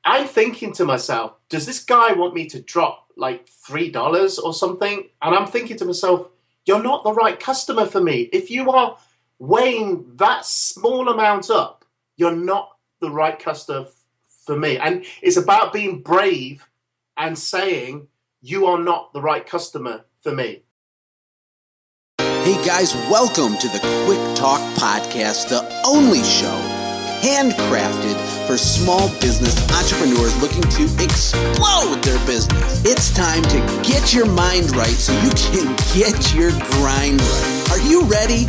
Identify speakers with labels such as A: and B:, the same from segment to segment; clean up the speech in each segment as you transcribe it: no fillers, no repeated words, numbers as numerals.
A: I'm thinking to myself, does this guy want me to drop like $3 or something? And I'm thinking to myself, you're not the right customer for me. If you are weighing that small amount up, you're not the right customer for me. And it's about being brave and saying, you are not the right customer for me.
B: Hey guys, welcome to the Quick Talk Podcast, the only show handcrafted for small business entrepreneurs looking to explode their business. It's time to get your mind right so you can get your grind right. Are you ready?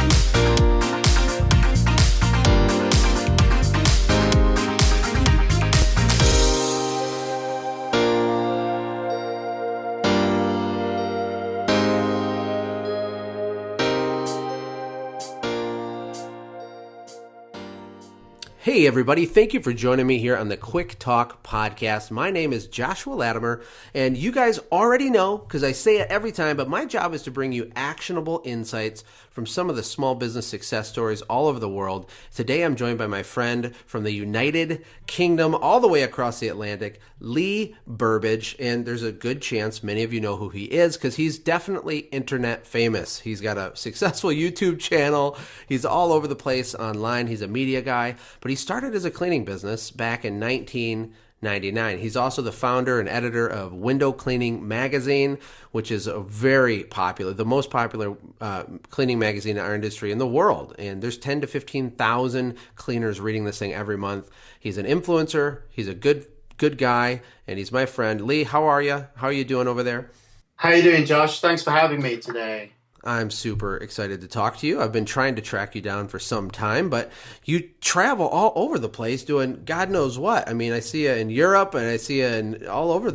C: Hey everybody, thank you for joining me here on the Quick Talk Podcast. My name is Joshua Latimer, and you guys already know, because I say it every time, but my job is to bring you actionable insights from some of the small business success stories all over the world. Today I'm joined by my friend from the United Kingdom, all the way across the Atlantic, Lee Burbidge, and there's a good chance many of you know who he is, because he's definitely internet famous. He's got a successful YouTube channel, he's all over the place online, he's a media guy, but he started as a cleaning business back in 1999. He's also the founder and editor of Window Cleaning Magazine, which is a very popular, the most popular cleaning magazine in our industry in the world. And there's 10 to 15,000 cleaners reading this thing every month. He's an influencer. He's a good guy, and he's my friend. Lee, how are you? How are you doing over there?
A: How are you doing, Josh? Thanks for having me today.
C: I'm super excited to talk to you. I've been trying to track you down for some time, but you travel all over the place doing God knows what. I mean, I see you in Europe and I see you in all over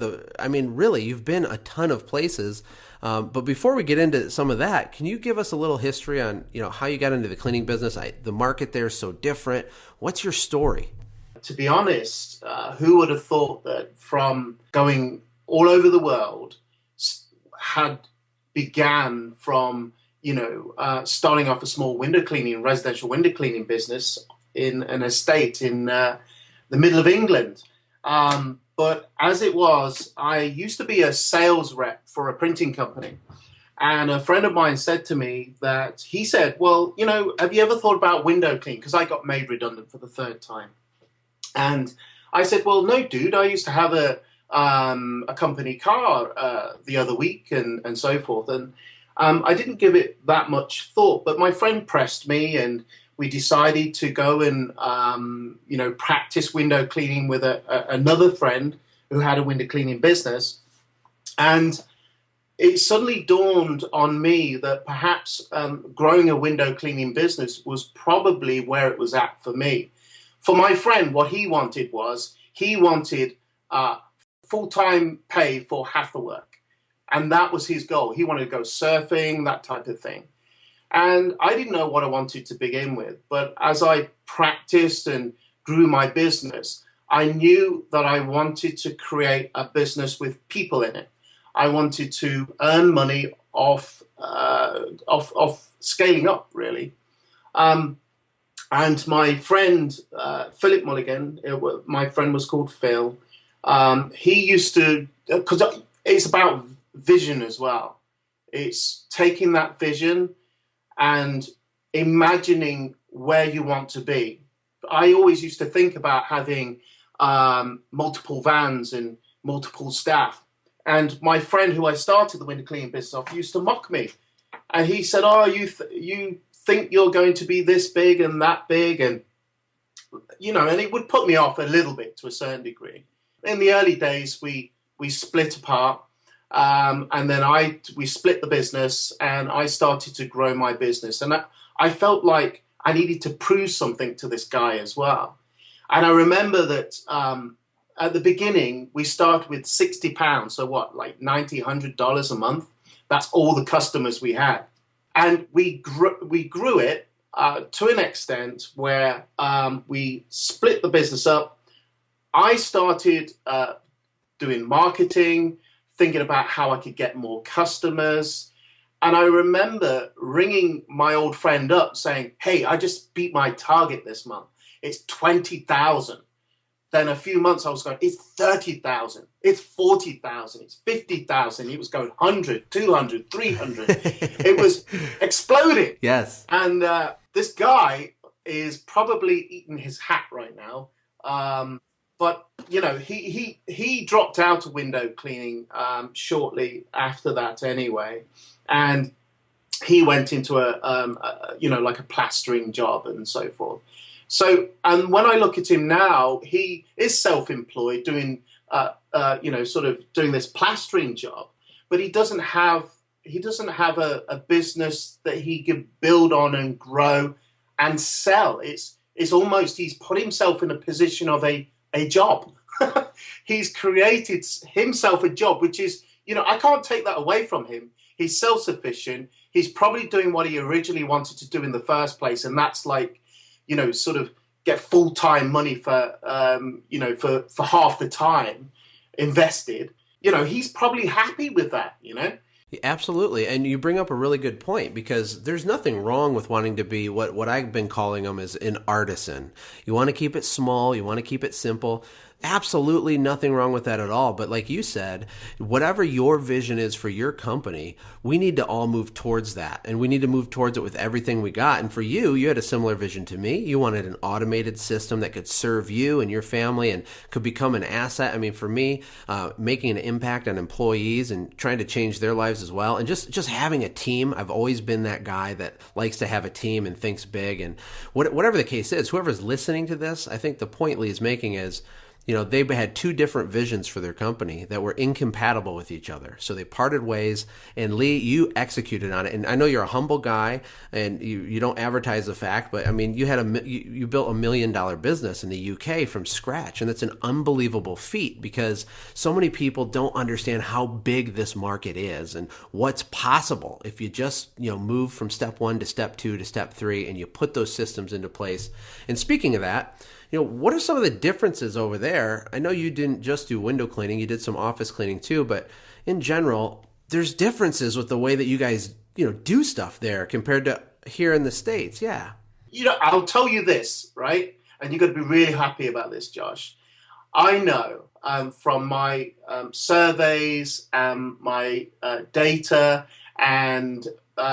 C: really, you've been a ton of places. But before we get into some of that, can you give us a little history on, how you got into the cleaning business? The market there is so different. What's your story?
A: To be honest, who would have thought that from going all over the world had began from, starting off a small residential window cleaning business in an estate in the middle of England. But as it was, I used to be a sales rep for a printing company. And a friend of mine said to me that he said, well, have you ever thought about window cleaning? Because I got made redundant for the third time. And I said, well, no, dude, I used to have a company car the other week and so forth. And I didn't give it that much thought, but my friend pressed me and we decided to go and, practice window cleaning with another friend who had a window cleaning business. And it suddenly dawned on me that perhaps growing a window cleaning business was probably where it was at for me. For my friend, what he wanted full-time pay for half the work. And that was his goal. He wanted to go surfing, that type of thing. And I didn't know what I wanted to begin with. But as I practiced and grew my business, I knew that I wanted to create a business with people in it. I wanted to earn money off scaling up, really. And my friend, Philip Mulligan, my friend was called Phil, he used to, because it's about vision as well. It's taking that vision and imagining where you want to be. I always used to think about having multiple vans and multiple staff. And my friend who I started the window cleaning business off used to mock me. And he said, oh, you think you're going to be this big and that big, and and it would put me off a little bit to a certain degree. In the early days, we split apart, and then we split the business, and I started to grow my business, and I felt like I needed to prove something to this guy as well. And I remember that at the beginning we started with £60, so like $90, $100 a month. That's all the customers we had. And we grew it to an extent where we split the business up. I started doing marketing, thinking about how I could get more customers. And I remember ringing my old friend up saying, hey, I just beat my target this month. It's 20,000. then a few months I was going, it's 30,000, it's 40,000, it's 50,000. It was going 100, 200, 300. It was exploding.
C: Yes.
A: And this guy is probably eating his hat right now. But, you know, he dropped out of window cleaning shortly after that anyway. And he went into like a plastering job and so forth. So, and when I look at him now, he is self-employed, doing, sort of doing this plastering job, but he doesn't have a business that he can build on and grow and sell. It's almost, he's put himself in a position of a job. He's created himself a job, which is, you know, I can't take that away from him. He's self-sufficient. He's probably doing what he originally wanted to do in the first place, and that's like, you know, sort of get full-time money for half the time invested. You know, he's probably happy with that, you know?
C: Absolutely. And you bring up a really good point, because there's nothing wrong with wanting to be what I've been calling them is an artisan. You want to keep it small. You want to keep it simple. Absolutely nothing wrong with that at all. But like you said, whatever your vision is for your company, we need to all move towards that. And we need to move towards it with everything we got. And for you, you had a similar vision to me. You wanted an automated system that could serve you and your family and could become an asset. I mean, for me, making an impact on employees and trying to change their lives as well. And just having a team. I've always been that guy that likes to have a team and thinks big. And whatever the case is, whoever's listening to this, I think the point Lee is making is, you know, they had two different visions for their company that were incompatible with each other. So they parted ways, and Lee, you executed on it. And I know you're a humble guy and you don't advertise the fact, but I mean, you built $1 million business in the UK from scratch. And that's an unbelievable feat, because so many people don't understand how big this market is and what's possible if you just, you know, move from step 1 to step 2 to step 3 and you put those systems into place. And speaking of that, you know, what are some of the differences over there? I know you didn't just do window cleaning, you did some office cleaning too, but in general, there's differences with the way that you guys, you know, do stuff there compared to here in the States. Yeah.
A: You know, I'll tell you this, right? And you've got to be really happy about this, Josh. I know from my surveys and my data and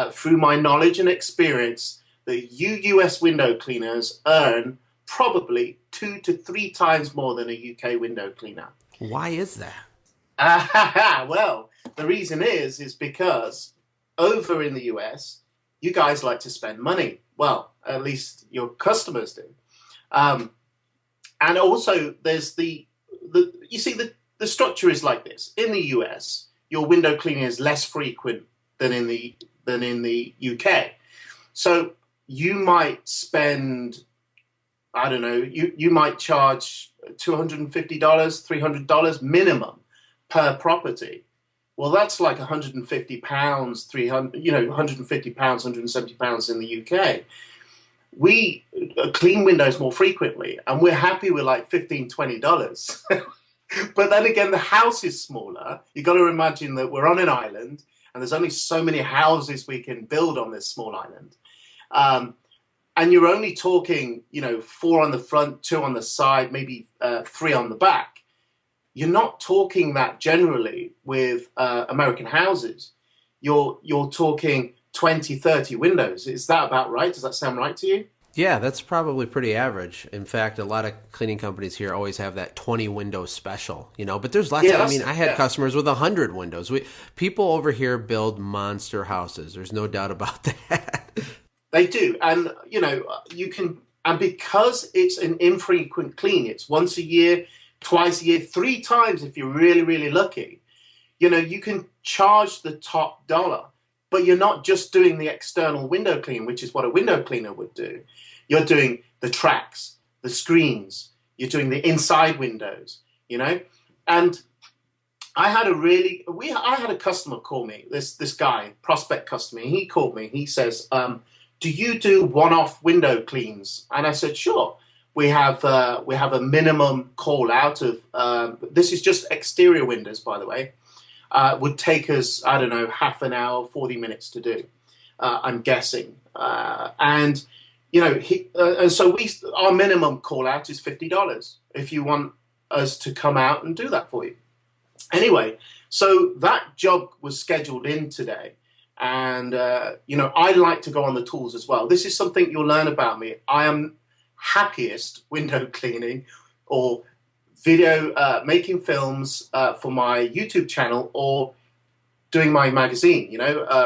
A: through my knowledge and experience that you US window cleaners earn probably 2 to 3 times more than a UK window cleaner.
C: Why is that?
A: Well, the reason is because over in the US, you guys like to spend money. Well, at least your customers do. And also there's the structure is like this. In the US, your window cleaning is less frequent than in the UK. So you might spend, I don't know, you might charge $250, $300 minimum per property. Well, that's like £150, 300, you know, £150, £170 in the UK. We clean windows more frequently, and we're happy with like $15, $20. But then again, the house is smaller. You've got to imagine that we're on an island, and there's only so many houses we can build on this small island. And you're only talking, you know, 4 on the front, 2 on the side, maybe 3 on the back. You're not talking that generally with American houses. You're talking 20, 30 windows. Is that about right? Does that sound right to you?
C: Yeah, that's probably pretty average. In fact, a lot of cleaning companies here always have that 20 window special, you know, but there's lots of, I mean, I had customers with 100 windows. People over here build monster houses. There's no doubt about that.
A: They do. And, you know, you can, and because it's an infrequent clean, it's once a year, twice a year, 3 times if you're really, really lucky, you know, you can charge the top dollar, but you're not just doing the external window clean, which is what a window cleaner would do. You're doing the tracks, the screens, you're doing the inside windows, you know, and I had a customer call me, this guy, prospect customer, he called me, he says, do you do one-off window cleans? And I said, sure. We have a minimum call out of, this is just exterior windows, by the way, would take us, I don't know, half an hour, 40 minutes to do, I'm guessing. And, you know, and so our minimum call out is $50. if you want us to come out and do that for you. Anyway, so that job was scheduled in today. And, I like to go on the tools as well. This is something you'll learn about me. I am happiest window cleaning or video, making films for my YouTube channel, or doing my magazine,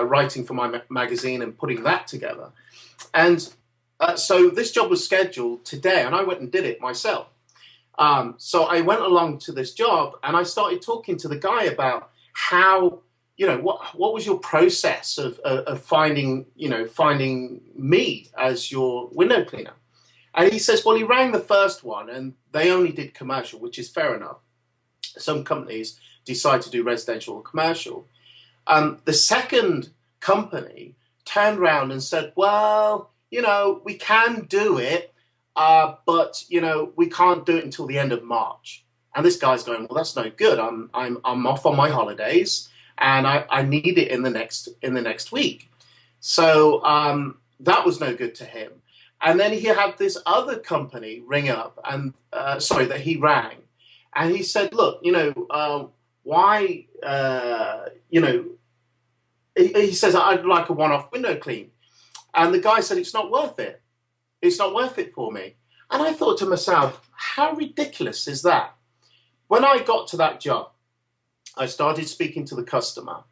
A: writing for my magazine and putting that together. And so this job was scheduled today, and I went and did it myself. So I went along to this job, and I started talking to the guy about how, what was your process of finding me as your window cleaner? And he says, well, he rang the first one, and they only did commercial, which is fair enough. Some companies decide to do residential or commercial. The second company turned around and said, well, we can do it, but we can't do it until the end of March. And this guy's going, well, that's no good. I'm off on my holidays, and I need it in the next week. So that was no good to him. And then he had this other company ring up, and that he rang, and he said, look, why, he says, I'd like a one-off window clean. And the guy said, it's not worth it. It's not worth it for me. And I thought to myself, how ridiculous is that? When I got to that job, I started speaking to the customer,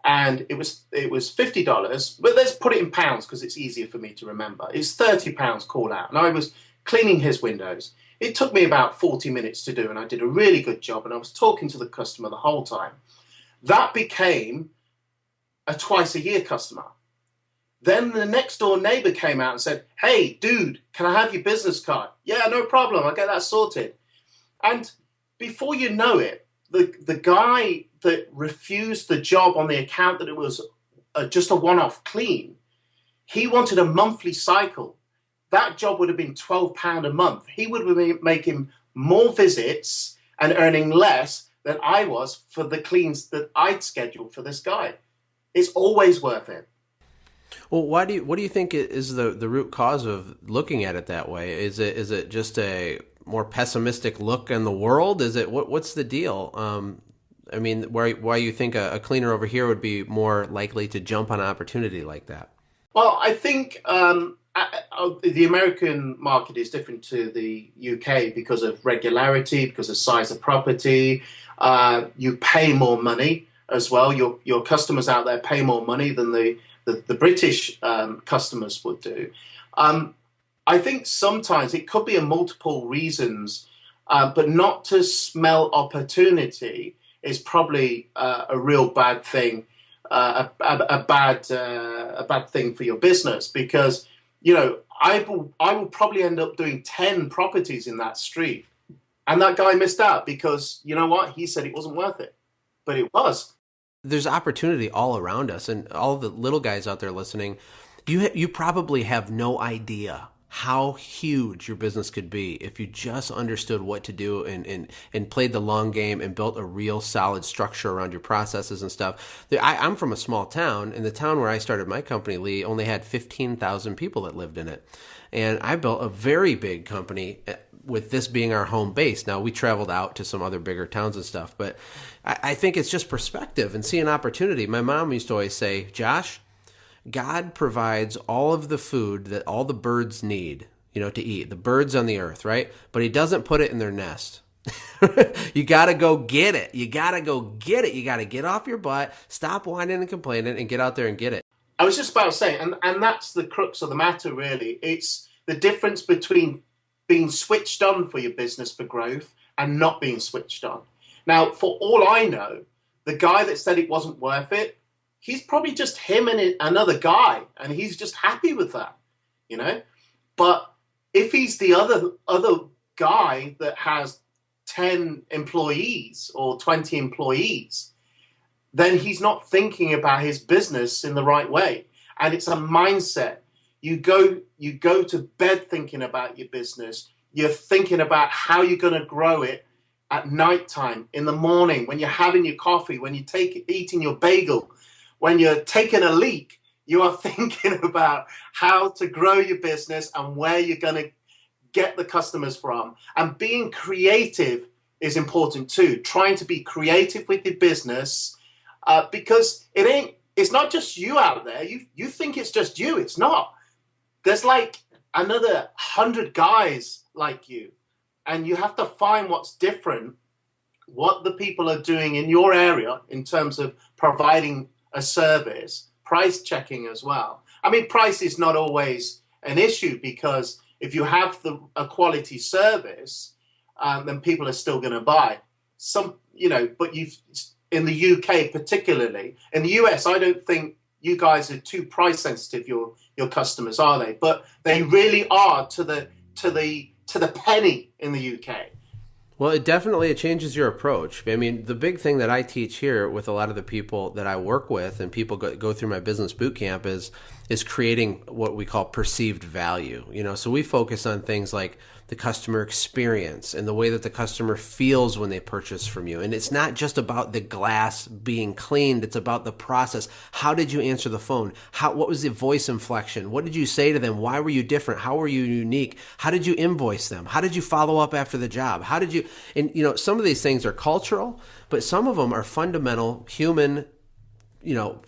A: and it was $50, but let's put it in pounds because it's easier for me to remember. It's £30 call out, and I was cleaning his windows. It took me about 40 minutes to do, and I did a really good job, and I was talking to the customer the whole time. That became a twice-a-year customer. Then the next door neighbor came out and said, hey, dude, can I have your business card? Yeah, no problem. I'll get that sorted. And before you know it, the guy that refused the job on the account that it was just a one-off clean, he wanted a monthly cycle. That job would have been £12 a month. He would have been making more visits and earning less than I was for the cleans that I'd scheduled for this guy. It's always worth it.
C: Well, what do you think is the root cause of looking at it that way? Is it just a more pessimistic look in the world? Is it what's the deal? Why you think a cleaner over here would be more likely to jump on an opportunity like that?
A: Well, I think the American market is different to the UK because of regularity, because of size of property. You pay more money as well. Your customers out there pay more money than the British customers would do. I think sometimes it could be a multiple reasons, but not to smell opportunity is probably a real bad thing, a bad thing for your business, because I will probably end up doing 10 properties in that street, and that guy missed out because you know what, he said it wasn't worth it, but it was.
C: There's opportunity all around us, and all the little guys out there listening, you probably have no idea how huge your business could be if you just understood what to do and played the long game and built a real solid structure around your processes and stuff. I'm from a small town, and the town where I started my company, Lee, only had 15,000 people that lived in it. And I built a very big company with this being our home base. Now, we traveled out to some other bigger towns and stuff, but I think it's just perspective and seeing opportunity. My mom used to always say, Josh, God provides all of the food that all the birds need, to eat, the birds on the earth, right? But he doesn't put it in their nest. You got to go get it. You got to go get it. You got to get off your butt, stop whining and complaining, and get out there and get it.
A: I was just about to say, and that's the crux of the matter, really. It's the difference between being switched on for your business for growth and not being switched on. Now, for all I know, the guy that said it wasn't worth it, he's probably just him and another guy, and he's just happy with that, But if he's the other guy that has 10 employees or 20 employees, then he's not thinking about his business in the right way. And it's a mindset. You go to bed thinking about your business. You're thinking about how you're going to grow it at nighttime, in the morning, when you're having your coffee, when you're eating your bagel, when you're taking a leak. You are thinking about how to grow your business and where you're going to get the customers from. And being creative is important too. Trying to be creative with your business, because it's not just you out there. You think it's just you. It's not. There's like another 100 guys like you, and you have to find what's different, what the people are doing in your area in terms of providing a service, price checking as well. I mean, price is not always an issue, because if you have a quality service, then people are still going to buy. But in the UK particularly, in the US, I don't think you guys are too price sensitive, your customers, are they? But they really are to the penny in the UK.
C: Well, it changes your approach. I mean, the big thing that I teach here with a lot of the people that I work with and people go through my business boot camp is creating what we call perceived value. So we focus on things like the customer experience and the way that the customer feels when they purchase from you. And it's not just about the glass being cleaned. It's about the process. How did you answer the phone? What was the voice inflection? What did you say to them? Why were you different? How were you unique? How did you invoice them? How did you follow up after the job? Some of these things are cultural, but some of them are fundamental human,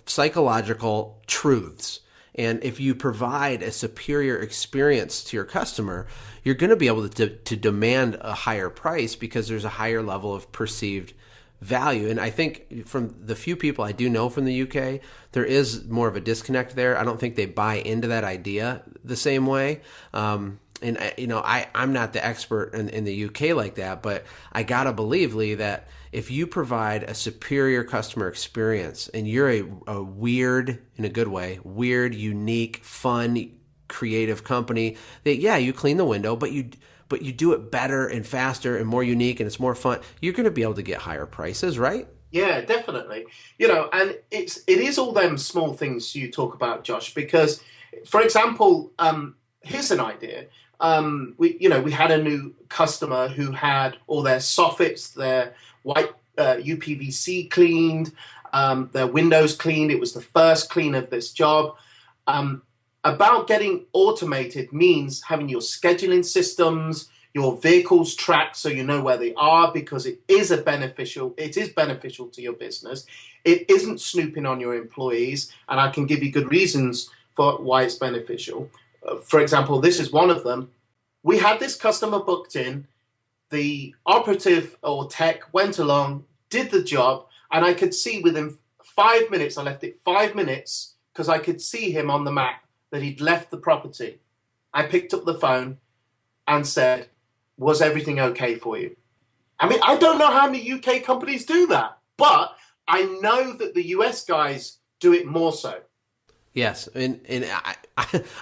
C: psychological truths. And if you provide a superior experience to your customer, you're going to be able to demand a higher price because there's a higher level of perceived value. And I think from the few people I do know from the UK, there is more of a disconnect there. I don't think they buy into that idea the same way. I'm not the expert in the UK like that, but I got to believe, Lee, that if you provide a superior customer experience and you're a weird, in a good way, weird, unique, fun, creative company, that, yeah, you clean the window, but you do it better and faster and more unique and it's more fun, you're going to be able to get higher prices, right?
A: Yeah, definitely. And it is all them small things you talk about, Josh, because, for example, here's an idea. We had a new customer who had all their soffits, their white UPVC cleaned, their windows cleaned. It was the first clean of this job. About getting automated means having your scheduling systems, your vehicles tracked so you know where they are, because it is beneficial to your business. It isn't snooping on your employees, and I can give you good reasons for why it's beneficial. For example, this is one of them. We had this customer booked in. The operative or tech went along, did the job, and I could see within 5 minutes, I left it 5 minutes because I could see him on the map that he'd left the property. I picked up the phone and said, was everything okay for you? I mean, I don't know how many UK companies do that, but I know that the US guys do it more so.
C: Yes, and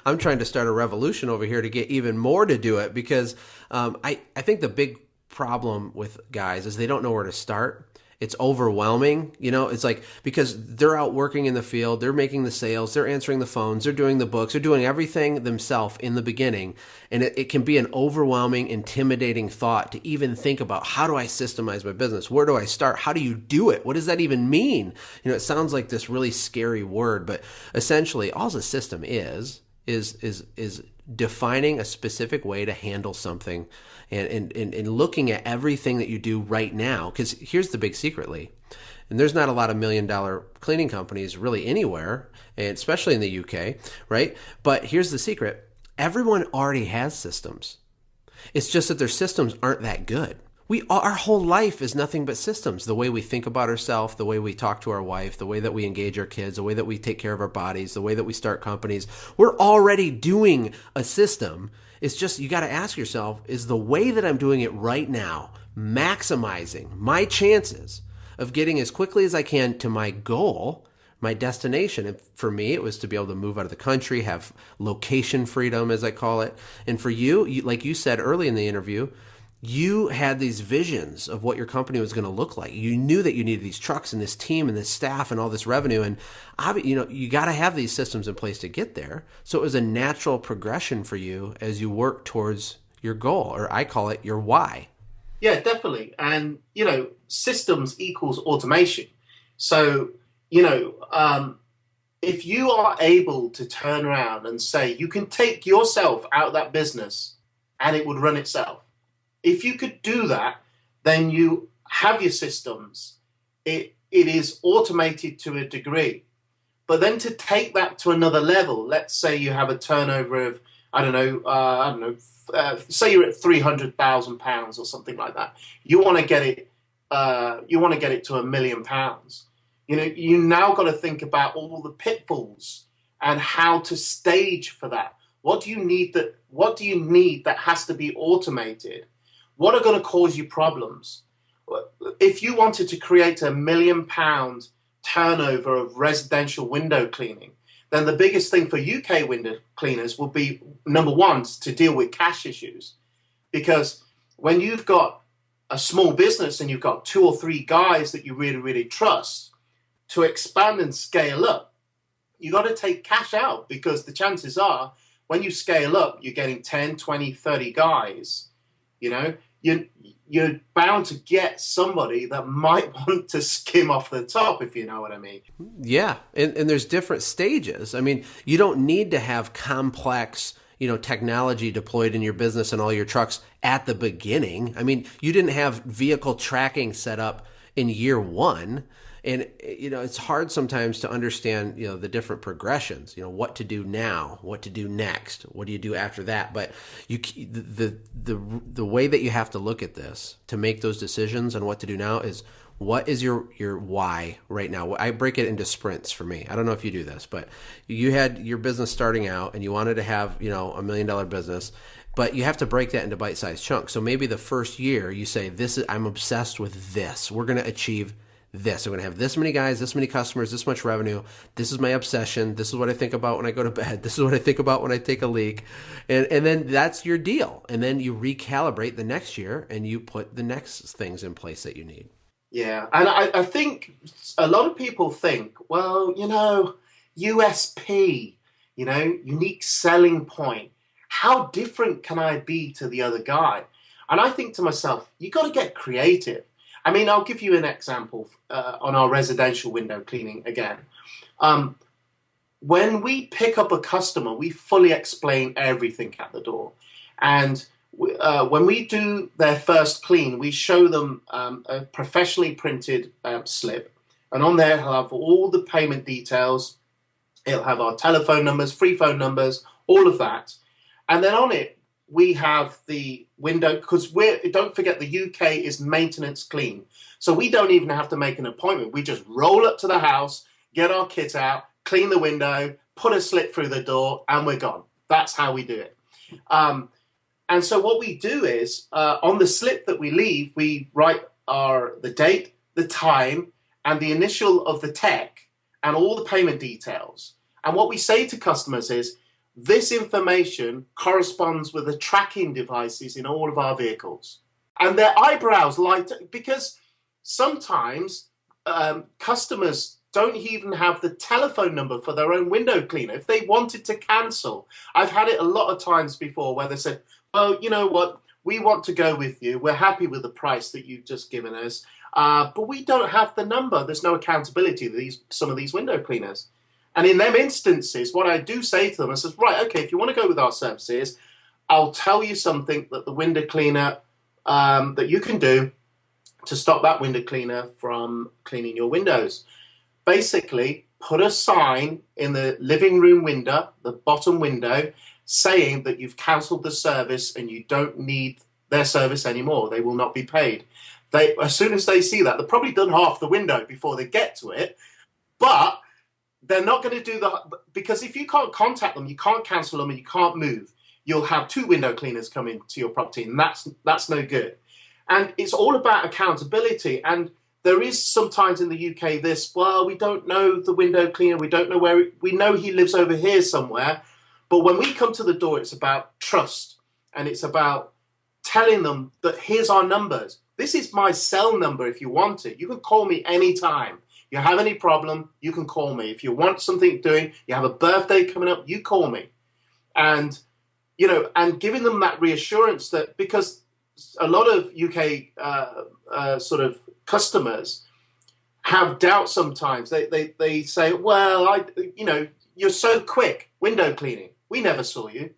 C: I'm trying to start a revolution over here to get even more to do it, because I think the big problem with guys is they don't know where to start. It's overwhelming. It's like, because they're out working in the field, they're making the sales, they're answering the phones, they're doing the books, they're doing everything themselves in the beginning. And it can be an overwhelming, intimidating thought to even think about, how do I systemize my business? Where do I start? How do you do it? What does that even mean? It sounds like this really scary word, but essentially all the system is defining a specific way to handle something and looking at everything that you do right now. Because here's the big secret, Lee. And there's not a lot of $1 million cleaning companies really anywhere, and especially in the UK, right? But here's the secret. Everyone already has systems. It's just that their systems aren't that good. Our whole life is nothing but systems. The way we think about ourselves, the way we talk to our wife, the way that we engage our kids, the way that we take care of our bodies, the way that we start companies. We're already doing a system. It's just, you got to ask yourself, is the way that I'm doing it right now maximizing my chances of getting as quickly as I can to my goal, my destination? And for me, it was to be able to move out of the country, have location freedom, as I call it. And for you, like you said early in the interview, you had these visions of what your company was going to look like. You knew that you needed these trucks and this team and this staff and all this revenue. And you got to have these systems in place to get there. So it was a natural progression for you as you work towards your goal, or I call it your why.
A: Yeah, definitely. And, systems equals automation. So, if you are able to turn around and say, you can take yourself out of that business and it would run itself. If you could do that, then you have your systems. It is automated to a degree. But then to take that to another level, let's say you have a turnover of, say you're at £300,000 or something like that. You want to get it to £1 million. You now got to think about all the pitfalls and how to stage for that. What do you need that has to be automated? What are going to cause you problems? If you wanted to create £1 million turnover of residential window cleaning, then the biggest thing for UK window cleaners will be, number one, to deal with cash issues. Because when you've got a small business and you've got 2 or 3 guys that you really, really trust, to expand and scale up, you got to take cash out, because the chances are when you scale up, you're getting 10, 20, 30 guys, you're bound to get somebody that might want to skim off the top, if you know what I mean.
C: Yeah. And there's different stages. I mean, you don't need to have complex, technology deployed in your business and all your trucks at the beginning. I mean, you didn't have vehicle tracking set up in year 1. And, it's hard sometimes to understand, the different progressions, what to do now, what to do next, what do you do after that. But the way that you have to look at this to make those decisions on what to do now is, what is your why right now? I break it into sprints for me. I don't know if you do this, but you had your business starting out and you wanted to have, $1 million business, but you have to break that into bite-sized chunks. So maybe the first year you say, I'm obsessed with this. We're going to achieve this. I'm going to have this many guys, this many customers, this much revenue. This is my obsession. This is what I think about when I go to bed. This is what I think about when I take a leak. And then that's your deal. And then you recalibrate the next year and you put the next things in place that you need.
A: Yeah. And I think a lot of people think, well, USP, unique selling point. How different can I be to the other guy? And I think to myself, you got to get creative. I mean, I'll give you an example on our residential window cleaning again. When we pick up a customer, we fully explain everything at the door. And when we do their first clean, we show them a professionally printed slip. And on there, it'll have all the payment details. It'll have our telephone numbers, free phone numbers, all of that. And then on it, we have the window, because don't forget, the UK is maintenance clean. So we don't even have to make an appointment. We just roll up to the house, get our kit out, clean the window, put a slip through the door, and we're gone. That's how we do it. And so what we do is, on the slip that we leave, we write the date, the time, and the initial of the tech, and all the payment details. And what we say to customers is, this information corresponds with the tracking devices in all of our vehicles. And their eyebrows light up, because sometimes customers don't even have the telephone number for their own window cleaner. If they wanted to cancel, I've had it a lot of times before where they said, well, you know what, we want to go with you. We're happy with the price that you've just given us, but we don't have the number. There's no accountability to some of these window cleaners. And in them instances, what I do say to them, I says, right, okay, if you want to go with our services, I'll tell you something that the window cleaner, that you can do to stop that window cleaner from cleaning your windows. Basically, put a sign in the living room window, the bottom window, saying that you've cancelled the service and you don't need their service anymore. They will not be paid. As soon as they see that, they've probably done half the window before they get to it, but they're not going to do because if you can't contact them, you can't cancel them, and you can't move, you'll have 2 window cleaners come into your property, and that's no good. And it's all about accountability. And there is sometimes in the UK this, well, we don't know the window cleaner, we don't know we know he lives over here somewhere. But when we come to the door, it's about trust, and it's about telling them that here's our numbers. This is my cell number if you want it. You can call me anytime. You have any problem, you can call me. If you want something doing, you have a birthday coming up, you call me. And, and giving them that reassurance that, because a lot of UK sort of customers have doubt sometimes. They say, well, you're so quick, window cleaning. We never saw you.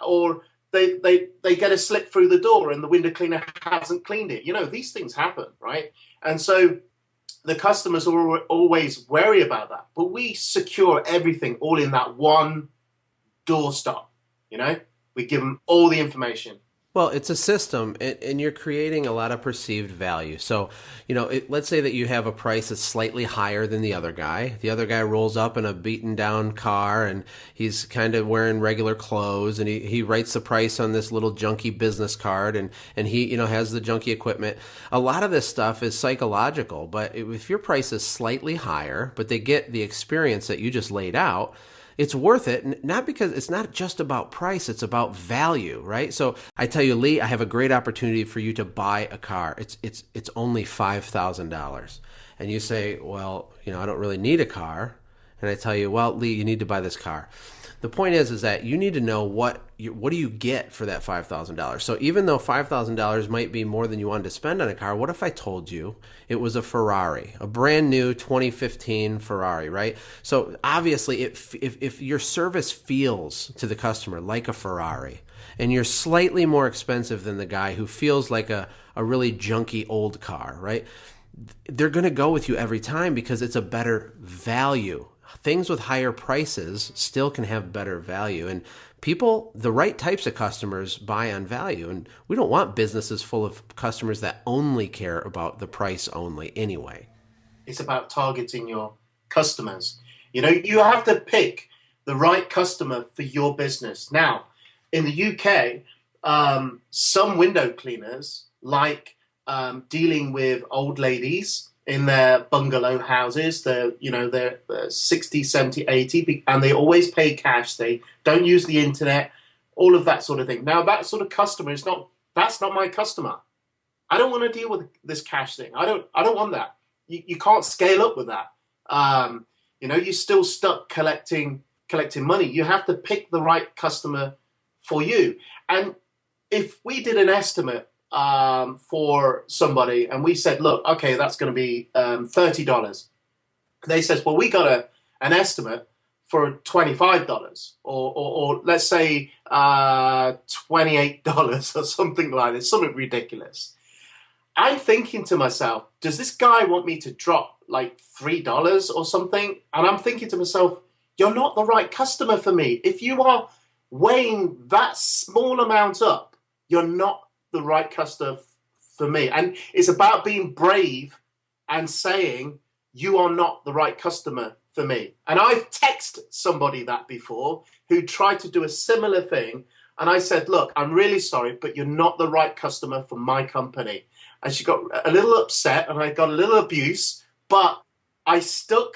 A: Or they get a slip through the door and the window cleaner hasn't cleaned it. These things happen, right? And so the customers are always wary about that. But we secure everything all in that one doorstop. We give them all the information.
C: Well, it's a system, and you're creating a lot of perceived value. So, let's say that you have a price that's slightly higher than the other guy. The other guy rolls up in a beaten down car, and he's kind of wearing regular clothes, and he writes the price on this little junky business card, and he, has the junky equipment. A lot of this stuff is psychological, but if your price is slightly higher, but they get the experience that you just laid out, it's worth it, not because it's not just about price, it's about value, right? So I tell you, Lee, I have a great opportunity for you to buy a car. It's only $5,000. And you say, well, I don't really need a car. And I tell you, well, Lee, you need to buy this car. The point is that you need to know what do you get for that $5,000. So even though $5,000 might be more than you wanted to spend on a car, what if I told you it was a Ferrari, a brand new 2015 Ferrari, right? So obviously, if your service feels to the customer like a Ferrari, and you're slightly more expensive than the guy who feels like a really junky old car, right? They're going to go with you every time because it's a better value. Things with higher prices still can have better value. And people, the right types of customers, buy on value. And we don't want businesses full of customers that only care about the price only anyway.
A: It's about targeting your customers. You have to pick the right customer for your business. Now, in the UK, some window cleaners like dealing with old ladies in their bungalow houses. They're 60, 70, 80, and they always pay cash. They don't use the internet, all of that sort of thing. Now, that sort of customer that's not my customer. I don't want to deal with this cash thing. I don't want that. You can't scale up with that. You're still stuck collecting money. You have to pick the right customer for you. And if we did an estimate for somebody, and we said, look, okay, that's going to be $30. They says, well, we got an estimate for $25, or let's say $28 or something like this, something ridiculous. I'm thinking to myself, does this guy want me to drop like $3 or something? And I'm thinking to myself, you're not the right customer for me. If you are weighing that small amount up, you're not the right customer for me. And it's about being brave and saying you are not the right customer for me. And I've texted somebody that before who tried to do a similar thing, and I said, look, I'm really sorry, but you're not the right customer for my company. And she got a little upset, and I got a little abuse, but I stuck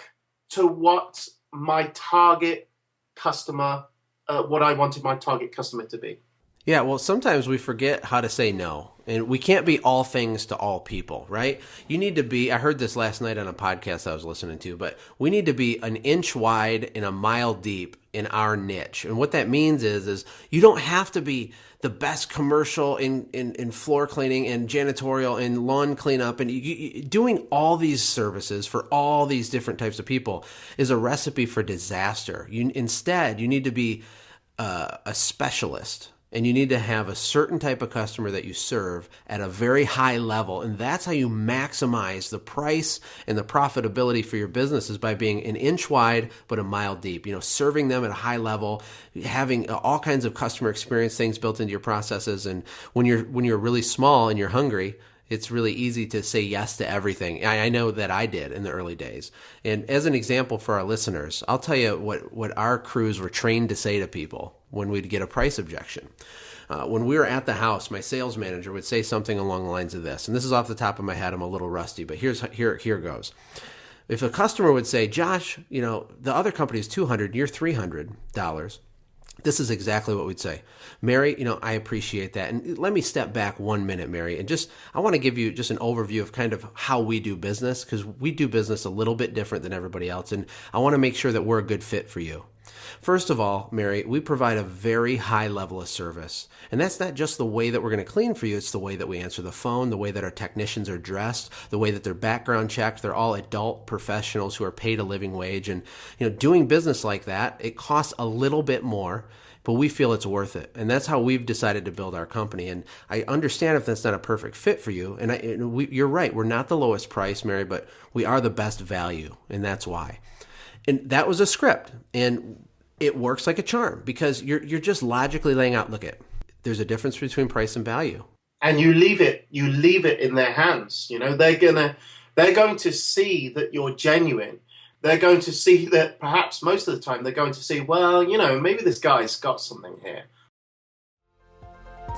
A: to what my target customer, what I wanted my target customer to be.
C: Yeah, well, sometimes we forget how to say no, and we can't be all things to all people, right? You need to be, I heard this last night on a podcast I was listening to, but we need to be an inch wide and a mile deep in our niche. And what that means is you don't have to be the best commercial in floor cleaning and janitorial and lawn cleanup, and doing all these services for all these different types of people is a recipe for disaster. Instead, you need to be a specialist. And you need to have a certain type of customer that you serve at a very high level. And that's how you maximize the price and the profitability for your business, is by being an inch wide but a mile deep. Serving them at a high level, having all kinds of customer experience things built into your processes. And when you're really small and you're hungry, it's really easy to say yes to everything. I know that I did in the early days. And as an example for our listeners, I'll tell you what our crews were trained to say to people when we'd get a price objection. When we were at the house, my sales manager would say something along the lines of this. And this is off the top of my head. I'm a little rusty, but here goes. If a customer would say, Josh, the other company is $200 and you're $300, this is exactly what we'd say. Mary, I appreciate that. And let me step back 1 minute, Mary, and I want to give you just an overview of kind of how we do business, because we do business a little bit different than everybody else. And I want to make sure that we're a good fit for you. First of all, Mary, we provide a very high level of service. And that's not just the way that we're going to clean for you. It's the way that we answer the phone, the way that our technicians are dressed, the way that they're background checked. They're all adult professionals who are paid a living wage. And, doing business like that, it costs a little bit more. but we feel it's worth it. And that's how we've decided to build our company. And I understand if that's not a perfect fit for you. And you're right. We're not the lowest price, Mary, but we are the best value. And that's why. And that was a script. And it works like a charm because you're just logically laying out, there's a difference between price and value.
A: And you leave it in their hands. You know, they're going to see that you're genuine. They're going to see that perhaps most of the time they're going to see, well, you know, maybe this guy's got something here.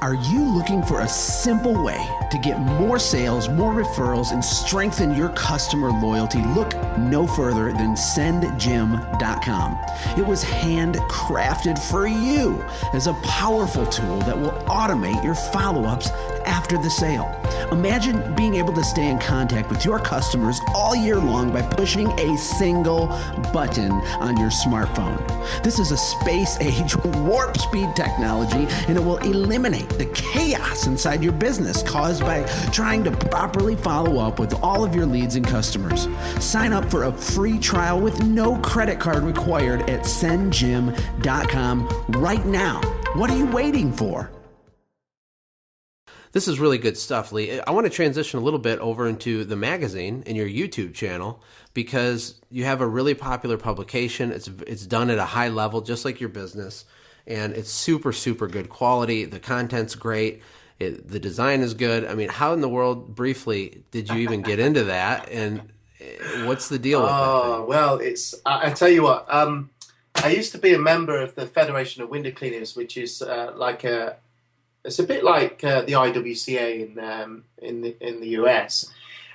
B: Are you looking for a simple way to get more sales, more referrals, and strengthen your customer loyalty? Look no further than sendjim.com. It was handcrafted for you as a powerful tool that will automate your follow-ups after the sale. Imagine being able to stay in contact with your customers all year long by pushing a single button on your smartphone. This is a space-age warp speed technology, and it will eliminate the chaos inside your business caused by trying to properly follow up with all of your leads and customers. Sign up for a free trial with no credit card required at sendjim.com right now. What are you waiting for?
C: This is really good stuff, Lee. I want to transition a little bit over into the magazine and your YouTube channel because you have a really popular publication. It's done at a high level, just like your business, and it's super, super good quality. The content's great. The design is good. I mean, how in the world, briefly, did you even get into that? And what's the deal with that?
A: Oh, well, I tell you what, I used to be a member of the Federation of Window Cleaners, which is it's a bit like the IWCA in the US,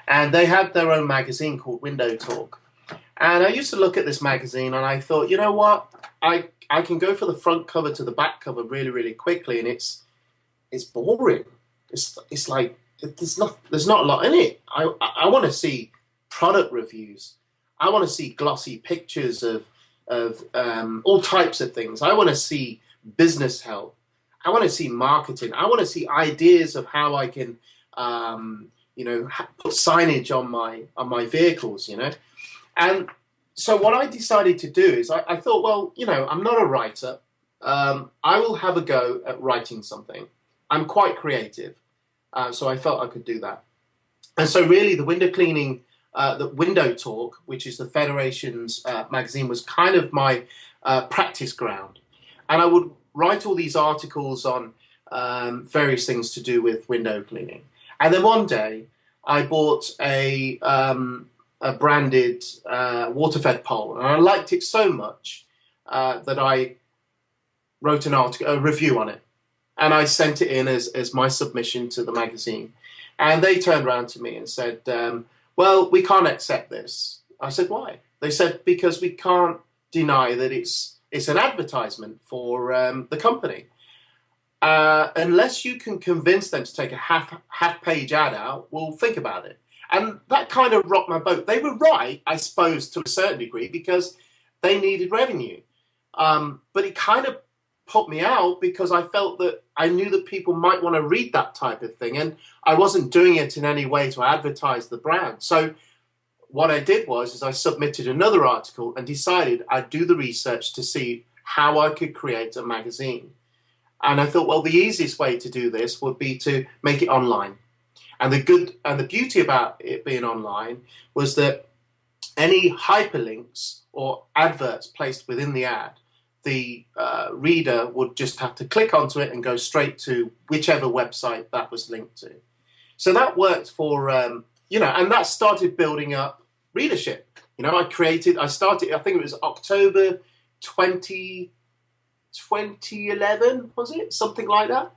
A: and they had their own magazine called Window Talk. And I used to look at this magazine, and I thought, you know what, I can go for the front cover to the back cover really, really quickly, and it's boring. It's like there's not a lot in it. I want to see product reviews. I want to see glossy pictures of all types of things. I want to see business help. I want to see marketing. I want to see ideas of how I can, put signage on my vehicles, you know. And so what I decided to do is I thought, well, you know, I'm not a writer. I will have a go at writing something. I'm quite creative, so I felt I could do that. And so really the window cleaning, the Window Talk, which is the Federation's magazine, was kind of my practice ground. And I would write all these articles on various things to do with window cleaning. And then one day I bought a branded water-fed pole, and I liked it so much that I wrote a review on it. And I sent it in as my submission to the magazine. And they turned around to me and said, well, we can't accept this. I said, why? They said, because we can't deny that it's an advertisement for the company. Unless you can convince them to take a half-page ad out, we'll think about it. And that kind of rocked my boat. They were right, I suppose, to a certain degree, because they needed revenue. But it kind of put me out because I felt that I knew that people might want to read that type of thing, and I wasn't doing it in any way to advertise the brand. So what I did was I submitted another article and decided I'd do the research to see how I could create a magazine. And I thought, well, the easiest way to do this would be to make it online. And the beauty about it being online was that any hyperlinks or adverts placed within the ad, the reader would just have to click onto it and go straight to whichever website that was linked to. So that worked for, and that started building up readership. You know, I started, I think it was October 2011, was it? Something like that.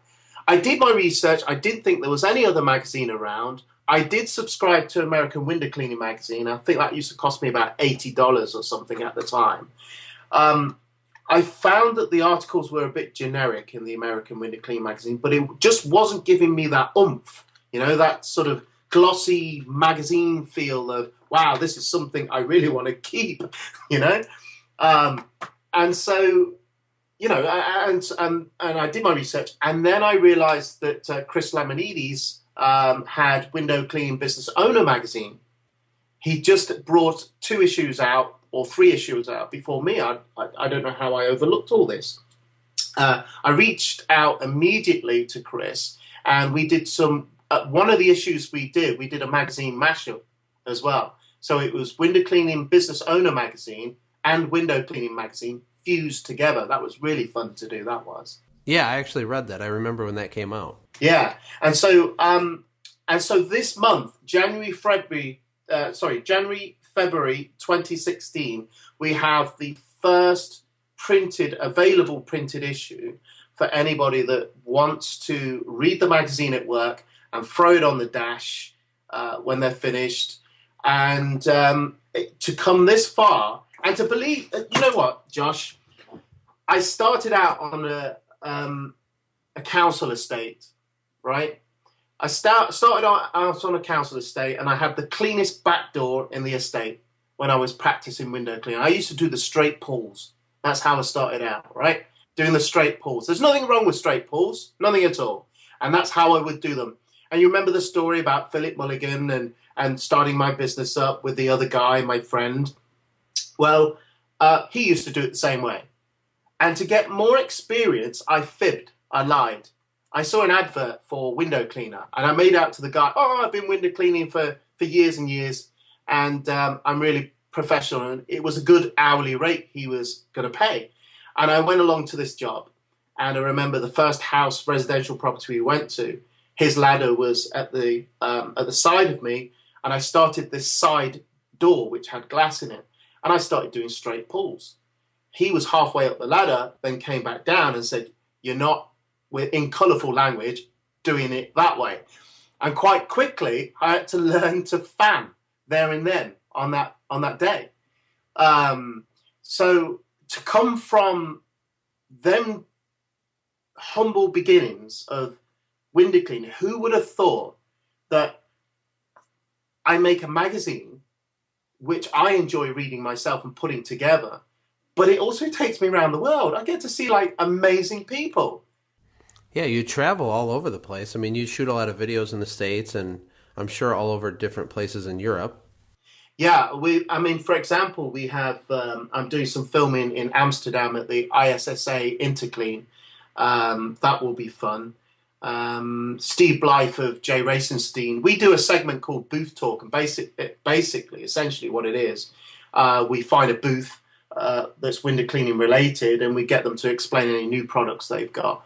A: I did my research. I didn't think there was any other magazine around. I did subscribe to American Window Cleaning magazine. I think that used to cost me about $80 or something at the time. I found that the articles were a bit generic in the American Window Cleaning magazine, but it just wasn't giving me that oomph, you know, that sort of glossy magazine feel of, wow, this is something I really want to keep, you know. And so, you know, and I did my research, and then I realized that Chris Lamanides had Window Cleaning Business Owner magazine. He just brought 2 issues out or 3 issues out before me. I don't know how I overlooked all this. I reached out immediately to Chris, and we did some. One of the issues we did a magazine mashup as well. So it was Window Cleaning Business Owner magazine and Window Cleaning magazine fused together. That was really fun to do. That was.
C: Yeah, I actually read that. I remember when that came out.
A: Yeah, and so this month, January, February 2016, we have the first available printed issue for anybody that wants to read the magazine at work and throw it on the dash when they're finished. And to come this far and to believe, you know what, Josh? I started out on a council estate, right? I started out on a council estate, and I had the cleanest back door in the estate when I was practicing window cleaning. I used to do the straight pulls. That's how I started out, right? Doing the straight pulls. There's nothing wrong with straight pulls, nothing at all. And that's how I would do them. And you remember the story about Philip Mulligan and starting my business up with the other guy, my friend? Well, he used to do it the same way. And to get more experience, I fibbed. I lied. I saw an advert for window cleaner, and I made out to the guy, I've been window cleaning for years and years, and I'm really professional. And it was a good hourly rate he was going to pay. And I went along to this job, and I remember the first house residential property we went to, his ladder was at the side of me, and I started this side door which had glass in it, and I started doing straight pulls. He was halfway up the ladder, then came back down and said, "You're not," in colourful language, "doing it that way." And quite quickly, I had to learn to fan there and then on that day. So to come from them humble beginnings of window cleaning, who would have thought that I make a magazine which I enjoy reading myself and putting together, but it also takes me around the world. I get to see like amazing people.
C: Yeah, you travel all over the place. I mean, you shoot a lot of videos in the States, and I'm sure all over different places in Europe.
A: Yeah, for example, we have, I'm doing some filming in Amsterdam at the ISSA Interclean. That will be fun. Steve Blythe of J. Racenstein. We do a segment called Booth Talk, and basically, essentially what it is, we find a booth that's window cleaning related, and we get them to explain any new products they've got.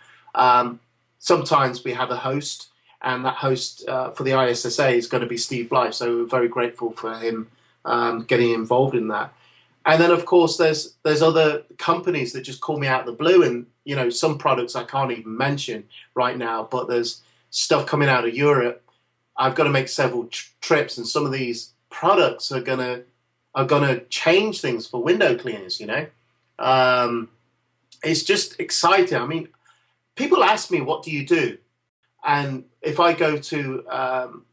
A: Sometimes we have a host, and that host for the ISSA is going to be Steve Blythe, so we're very grateful for him getting involved in that. And then, of course, there's other companies that just call me out of the blue, and some products I can't even mention right now, but there's stuff coming out of Europe. I've got to make several trips, and some of these products are gonna change things for window cleaners. It's just exciting. I mean, people ask me, what do you do? And if I go to,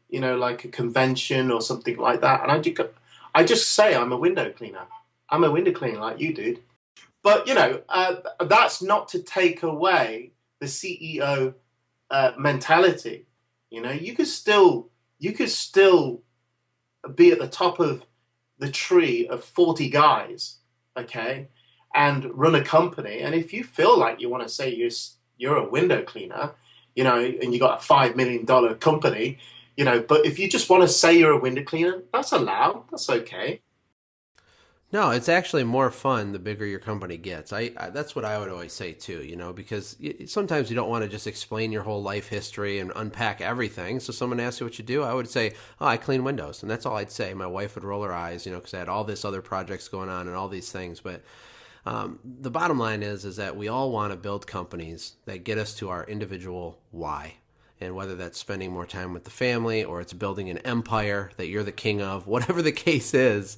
A: like a convention or something like that, and I just say I'm a window cleaner. I'm a window cleaner like you, dude. But, that's not to take away the CEO mentality. You could still be at the top of the tree of 40 guys, okay, and run a company. And if you feel like you want to say you're a window cleaner, and you got a $5 million company, but if you just want to say you're a window cleaner, that's allowed. That's okay.
C: No, it's actually more fun the bigger your company gets. I that's what I would always say too, because sometimes you don't want to just explain your whole life history and unpack everything. So someone asks you what you do, I would say, I clean windows. And that's all I'd say. My wife would roll her eyes, because I had all this other projects going on and all these things. But the bottom line is that we all want to build companies that get us to our individual why. And whether that's spending more time with the family or it's building an empire that you're the king of, whatever the case is,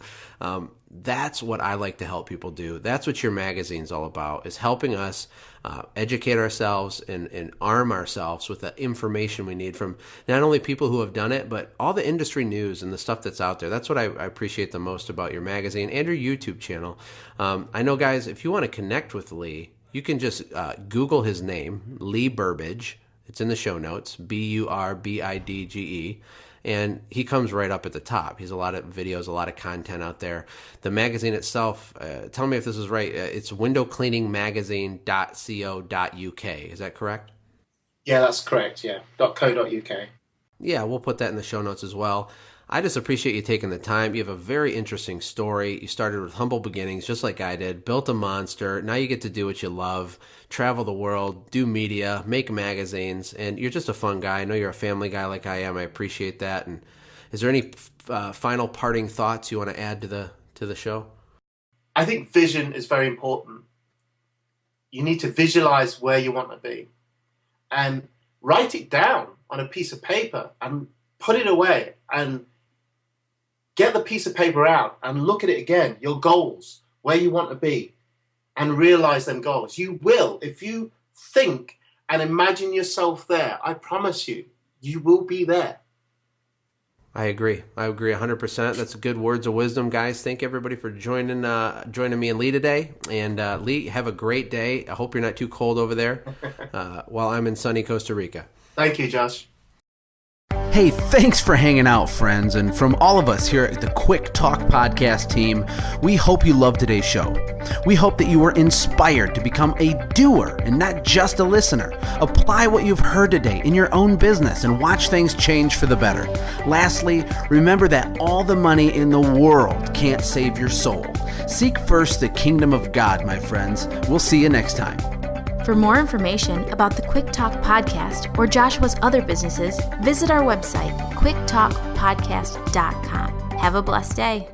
C: that's what I like to help people do. That's what your magazine's all about, is helping us educate ourselves and arm ourselves with the information we need from not only people who have done it, but all the industry news and the stuff that's out there. That's what I appreciate the most about your magazine and your YouTube channel. I know, guys, if you want to connect with Lee, you can just Google his name, Lee Burbidge. It's in the show notes, Burbidge, and he comes right up at the top. He's a lot of videos, a lot of content out there. The magazine itself, tell me if this is right, it's windowcleaningmagazine.co.uk. Is that correct?
A: Yeah, that's correct. Yeah, .co.uk.
C: Yeah, we'll put that in the show notes as well. I just appreciate you taking the time. You have a very interesting story. You started with humble beginnings, just like I did, built a monster. Now you get to do what you love, travel the world, do media, make magazines, and you're just a fun guy. I know you're a family guy like I am. I appreciate that. And is there any final parting thoughts you want to add to the show?
A: I think vision is very important. You need to visualize where you want to be and write it down on a piece of paper and put it away and get the piece of paper out and look at it again, your goals, where you want to be, and realize them goals. You will, if you think and imagine yourself there, I promise you, you will be there.
C: I agree 100%. That's good words of wisdom, guys. Thank everybody for joining me and Lee today. And Lee, have a great day. I hope you're not too cold over there while I'm in sunny Costa Rica.
A: Thank you, Josh.
B: Hey, thanks for hanging out, friends. And from all of us here at the Quick Talk Podcast team, we hope you loved today's show. We hope that you were inspired to become a doer and not just a listener. Apply what you've heard today in your own business and watch things change for the better. Lastly, remember that all the money in the world can't save your soul. Seek first the kingdom of God, my friends. We'll see you next time.
D: For more information about the Quick Talk Podcast or Joshua's other businesses, visit our website, quicktalkpodcast.com. Have a blessed day.